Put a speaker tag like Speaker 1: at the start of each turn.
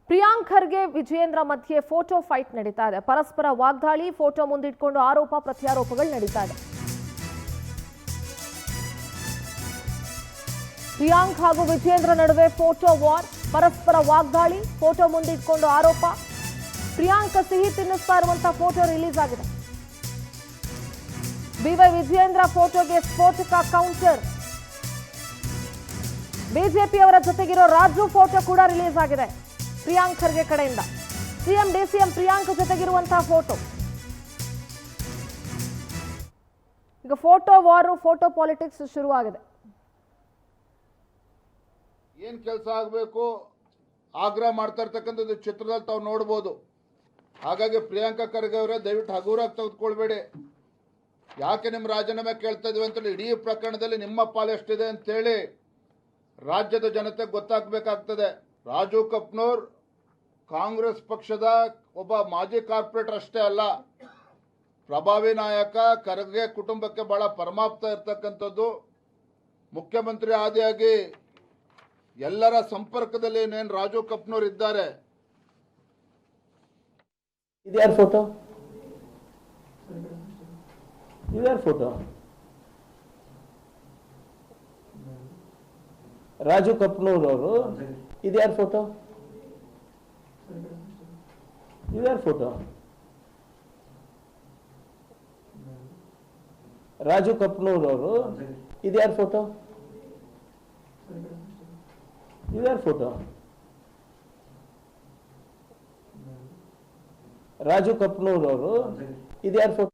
Speaker 1: ಪ್ರಿಯಾಂಕ್ ಖರ್ಗೆ ವಿಜಯೇಂದ್ರ ಮಧ್ಯೆ photo fight ನಡೀತಾ ಇದೆ. ಪರಸ್ಪರ ವಾಗ್ದಾಳಿ, ಫೋಟೋ ಮುಂದಿಟ್ಕೊಂಡು ಆರೋಪ ಪ್ರತ್ಯಾರೋಪಗಳು ನಡೀತಾ ಇದೆ. ಪ್ರಿಯಾಂಕ್ ಹಾಗೂ ವಿಜಯೇಂದ್ರ ನಡುವೆ ಫೋಟೋ ವಾರ್, ಪರಸ್ಪರ ವಾಗ್ದಾಳಿ, ಫೋಟೋ ಮುಂದಿಟ್ಕೊಂಡು ಆರೋಪ. ಪ್ರಿಯಾಂಕ್ ಸಿಹಿ ತಿನ್ನಿಸ್ತಾ ಇರುವಂತಹ ಫೋಟೋ ರಿಲೀಸ್ ಆಗಿದೆ. ಬಿವೈ ವಿಜಯೇಂದ್ರ ಫೋಟೋಗೆ ಸ್ಫೋಟಕ ಕೌಂಟರ್. ಬಿಜೆಪಿ ಅವರ ಜೊತೆಗಿರೋ ರಾಜು ಫೋಟೋ ಕೂಡ ರಿಲೀಸ್ ಆಗಿದೆ ಪ್ರಿಯಾಂಕ್ ಖರ್ಗೆ ಕಡೆಯಿಂದ. ಸಿಎಂ ಡಿಸಿಎಂ ಪ್ರಿಯಾಂಕ್ ಜೊತೆಗಿರುವಂತಹ ಫೋಟೋ. ಈಗ ಫೋಟೋ ವಾರು, ಫೋಟೋ ಪಾಲಿಟಿಕ್ಸ್ ಶುರುವಾಗಿದೆ.
Speaker 2: ಏನ್ ಕೆಲಸ ಆಗಬೇಕು ಆಗ್ರಹ ಮಾಡ್ತಾ ಇರ್ತಕ್ಕಂಥದ್ದು ಚಿತ್ರದಲ್ಲಿ ತಾವು ನೋಡ್ಬೋದು. ಹಾಗಾಗಿ ಪ್ರಿಯಾಂಕಾ ಖರ್ಗೆ ಅವರೇ ದಯವಿಟ್ಟು ಹಗುರಾಗಿ ತೆಗೆದುಕೊಳ್ಬೇಡಿ. ಯಾಕೆ ನಿಮ್ಮ ರಾಜೀನಾಮೆ ಕೇಳ್ತಾ ಇದೀವಿ ಅಂತೇಳಿ ಇಡೀ ಪ್ರಕರಣದಲ್ಲಿ ನಿಮ್ಮ ಪಾಲೆಷ್ಟಿದೆ ಅಂತೇಳಿ ರಾಜ್ಯದ ಜನತೆಗೆ ಗೊತ್ತಾಗಬೇಕಾಗ್ತದೆ. ರಾಜು ಕಪ್ನೂರ್ ಕಾಂಗ್ರೆಸ್ ಪಕ್ಷದ ಒಬ್ಬ ಮಾಜಿ ಕಾರ್ಪೊರೇಟರ್ ಅಷ್ಟೇ ಅಲ್ಲ, ಪ್ರಭಾವಿ ನಾಯಕ, ಖರ್ಗೆ ಕುಟುಂಬಕ್ಕೆ ಬಹಳ ಪರಮಾಪ್ತ ಇರ್ತಕ್ಕಂಥದ್ದು. ಮುಖ್ಯಮಂತ್ರಿ ಆದಿಯಾಗಿ ಎಲ್ಲರ ಸಂಪರ್ಕದಲ್ಲಿ ಏನೇನು ರಾಜು ಕಪ್ನೂರ್ ಇದ್ದಾರೆ.
Speaker 3: ಇದ್ಯಾರ ಫೋಟೋ? ಇದ್ಯಾರ ಫೋಟೋ? ರಾಜು ಕಪ್ನೂರ್ ಅವರು. ಇದ್ಯಾರ ಫೋಟೋ? ಇದ್ಯಾರ ಫೋಟೋ? ರಾಜು ಕಪ್ನೂರ್ ಅವರು. ಇದ್ಯಾರ ಫೋಟೋ? ಇದ್ಯಾರ ಫೋಟೋ? ರಾಜು ಕಪ್ನೂರ್ ಅವರು. ಇದ್ಯಾರ ಫೋಟೋ?